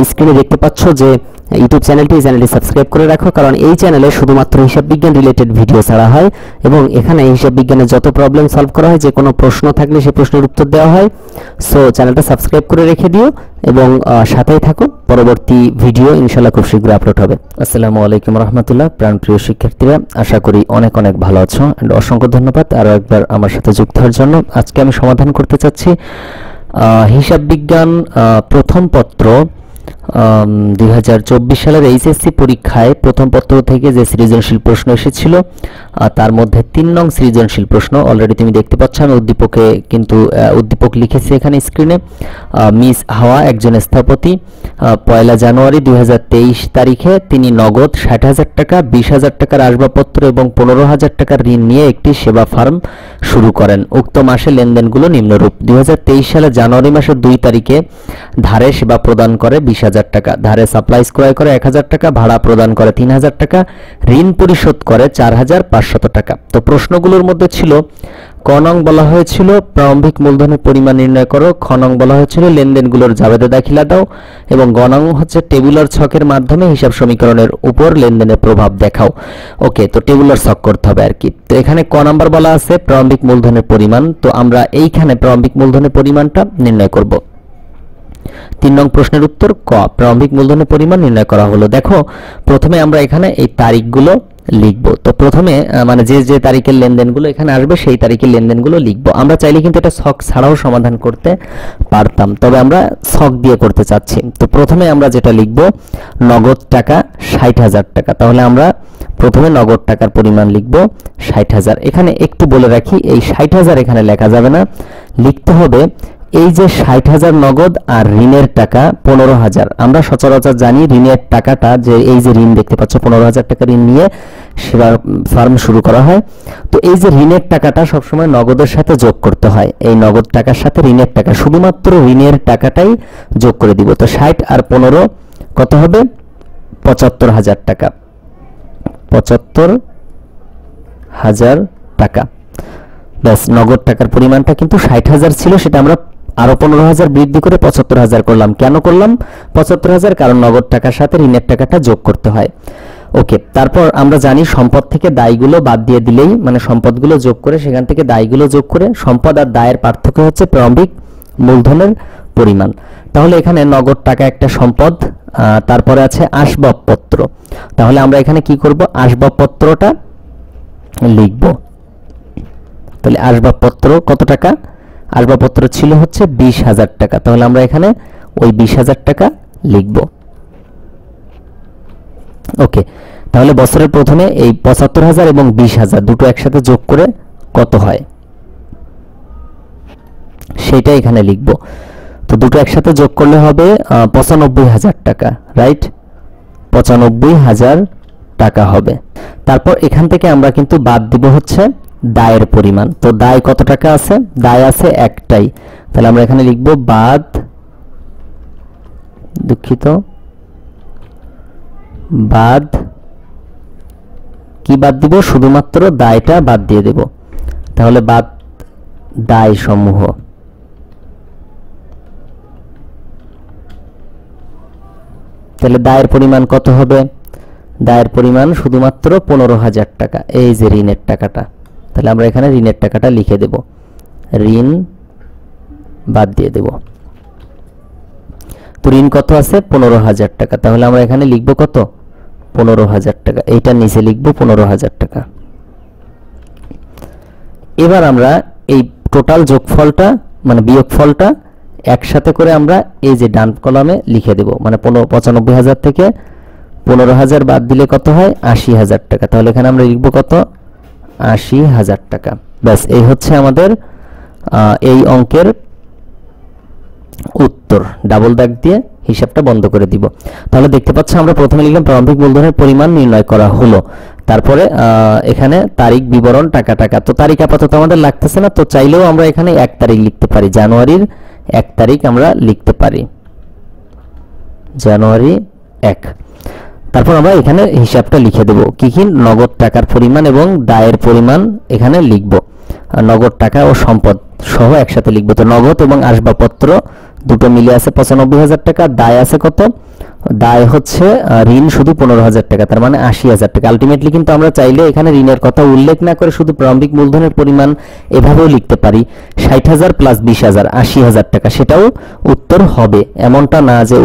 স্ক্রিনে দেখতে পাচ্ছ যে ইউটিউব চ্যানেলটি সাবস্ক্রাইব করে রাখো, কারণ এই চ্যানেলে শুধুমাত্র হিসাব বিজ্ঞান রিলেটেড ভিডিও ছাড়া হয় এবং এখানে হিসাব বিজ্ঞানের যত প্রবলেম সলভ করা হয়, যে কোনো প্রশ্ন থাকলে সেই প্রশ্নের উত্তর দেওয়া হয়। সো চ্যানেলটা সাবস্ক্রাইব করে রেখে দিও এবং সাথেই থাকো, পরবর্তী ভিডিও ইনশাআল্লাহ খুব শীঘ্রই আপলোড হবে। আসসালামু আলাইকুম রাহমাতুল্লাহ। প্রাণপ্রিয় শিক্ষার্থীরা, আশা করি অনেক অনেক ভালো আছো। অসংখ্য ধন্যবাদ আরও একবার আমার সাথে যুক্ত হওয়ার জন্য। আজকে আমি সমাধান করতে চাচ্ছি হিসাব বিজ্ঞান প্রথম পত্র 2024 সালের এইচএসসি পরীক্ষায় প্রথম পত্র থেকে যে সৃজনশীল প্রশ্ন এসেছিল তার মধ্যে 3 নং সৃজনশীল প্রশ্ন। অলরেডি তুমি দেখতে পাচ্ছ আমি উদ্দীপক লিখেছি এখানে স্ক্রিনে। মিস হাওয়া একজন স্থপতি, 1 জানুয়ারি 2023 তারিখে তিনি নগদ 60,000 টাকা, 20,000 টাকার আসবাবপত্র এবং 15,000 টাকার ঋণ নিয়ে একটি সেবা ফার্ম শুরু করেন। উক্ত মাসে লেনদেনগুলো নিম্নরূপ: 2023 সালে জানুয়ারি মাসের 2 তারিখে ধারে সেবা প্রদান করে 20,000 টাকা, ধারে সাপ্লাইজ ক্রয় করে 1,000 টাকা, ভাড়া প্রদান করে 3,000 টাকা, ঋণ পরিশোধ করে 4,500 টাকা। তো প্রশ্নগুলোর মধ্যে ছিল ক নং বলা হয়েছিল প্রারম্ভিক মূলধনের পরিমাণ নির্ণয় করো, খ নং বলা হয়েছিল লেনদেনগুলোর জাবেদা দাখিলা দাও এবং গ নং হচ্ছে টেবুলার ছকের মাধ্যমে হিসাব সমীকরণের উপর লেনদেনের প্রভাব দেখাও। ওকে, তো টেবুলার ছক করতে হবে আর কি। তো এখানে ক নাম্বার বলা আছে প্রারম্ভিক মূলধনের পরিমাণ, তো আমরা এইখানে প্রারম্ভিক মূলধনের পরিমাণটা নির্ণয় করব। 3 নং প্রশ্নের উত্তর ক, প্রারম্ভিক মূলধনের পরিমাণ নির্ণয় করা হলো। দেখো প্রথমে আমরা এখানে এই তারিখগুলো লিখব। তো প্রথমে মানে যে তারিখের লেনদেনগুলো এখানে আসবে সেই তারিখের লেনদেনগুলো লিখব। আমরা চাইলে কিন্তু এটা ছক ছাড়াও সমাধান করতে পারতাম, তবে আমরা ছক দিয়ে করতে চাচ্ছি। তো প্রথমে আমরা যেটা লিখব নগদ টাকা 60,000 টাকা। তাহলে আমরা প্রথমে নগদ টাকার পরিমাণ লিখব 60,000। এখানে একটু বলে রাখি, এই 60,000 এখানে লেখা যাবে না, লিখতে হবে এই যে 60,000 নগদ আর ঋণের টাকা 15,000। আমরা সচরাচর জানি ঋণের টাকাটা, যে এই যে ঋণ দেখতে পাচ্ছ 15,000 টাকা ঋণ নিয়ে সেবা ফার্ম শুরু করা হয়। তো এই যে ঋণের টাকাটা সবসময় নগদের সাথে যোগ করতে হয়। এই নগদ টাকার সাথে ঋণের টাকা, শুধুমাত্র ঋণের টাকাটাই যোগ করে দিব। তো 60 আর 15 কত হবে? 75,000 টাকা। 75,000 টাকা। ব্যাস, নগদ টাকার পরিমাণটা কিন্তু 60,000 ছিল, সেটা আমরা আরো 15,000 বৃদ্ধি করে 75,000 করলাম। কেন করলাম 75,000? কারণ নগদ টাকার সাথে ঋণের টাকাটা যোগ করতে হয়। ওকে, তারপর আমরা জানি সম্পদ থেকে দায়গুলো বাদ দিয়ে দিলেই, মানে সম্পদগুলো যোগ করে সেখান থেকে দায়গুলো যোগ করে, সম্পদ আর দায়ের পার্থক্য হচ্ছে প্রারম্ভিক মূলধনের পরিমাণ। তাহলে এখানে নগদ টাকা একটা সম্পদ, তারপরে আছে আসবাবপত্র। তাহলে আমরা এখানে কি করব? আসবাবপত্রটা লিখব। তাহলে আসবাবপত্র কত টাকা? আসবাবপত্র ছিল হচ্ছে 20,000 টাকা। তাহলে আমরা এখানে ওই 20,000 টাকা লিখব। ওকে, তাহলে বছরের প্রথমে এই 75,000 এবং 20,000 দুটো একসাথে যোগ করে কত হয় সেটা এখানে লিখব। তো দুটো একসাথে যোগ করলে হবে 95,000 টাকা, রাইট? 95,000 টাকা হবে। তারপর এখান থেকে আমরা কিন্তু বাদ দিব হচ্ছে দায়ের পরিমাণ। তো দায় কত টাকা আছে? দায় আছে একটাই। তাহলে আমরা এখানে লিখব বাদ, বাদ কি বাদ দিব? শুধুমাত্র দায়টা বাদ দিয়ে দেব। তাহলে বাদ দায় সমূহ। তাহলে দায়ের পরিমাণ কত হবে? দায়ের পরিমাণ শুধুমাত্র 15,000 টাকা, এই যে ঋণের টাকাটা। তাহলে আমরা এখানে ঋণের টাকাটা লিখে দেব, ঋণ বাদ দিয়ে দেব। তো ঋণ কত আছে? 15,000 টাকা। তাহলে আমরা এখানে লিখব কত? 15,000 টাকা। এইটার নিচে লিখব 15,000 টাকা। এবার আমরা এই টোটাল যোগফলটা মানে বিয়োগফলটা একসাথে করে আমরা এই যে ডান কলামে লিখে দেব। মানে 95,000 থেকে 15,000 বাদ দিলে কত হয়? 80,000 টাকা। তাহলে এখানে আমরা লিখব কত? 80,000 টাকা। ব্যাস, এই হচ্ছে আমাদের এই অঙ্কের উত্তর। ডাবল দাগ দিয়ে হিসাবটা বন্ধ করে দিব। তাহলে দেখতে পাচ্ছ আমরা প্রথমে লিখলাম প্রারম্ভিক মূলধনের পরিমাণ নির্ণয় করা হলো। তারপরে এখানে তারিখ বিবরণ টাকা টাকা। তো তারিখ আপাতত আমাদের লাগতেছে না, তো চাইলেও আমরা এখানে 1 তারিখ লিখতে পারি, জানুয়ারির 1 তারিখ আমরা লিখতে পারি, জানুয়ারি 1। তারপর আমরা এখানে হিসাবটা লিখে দেব, কি কি? নগদ টাকার পরিমাণ এবং দায়ের পরিমাণ এখানে লিখব। নগদ টাকা ও সম্পদ সহ একসাথে লিখবো। তো নগদ এবং আসবাবপত্র দুটো মিলে আছে 95,000 টাকা। দায় আছে কত? দায় হচ্ছে ঋণ শুধু 15,000 টাকা, তার মানে 80,000 টাকা। আলটিমেটলি কিন্তু আমরা চাইলে এখানে ঋণের কথা উল্লেখ না করে শুধু প্রারম্ভিক মূলধনের পরিমাণ এভাবেও লিখতে পারি, 60,000 প্লাস 20,000 80,000 টাকা, সেটাও উত্তর হবে। এমনটা না যে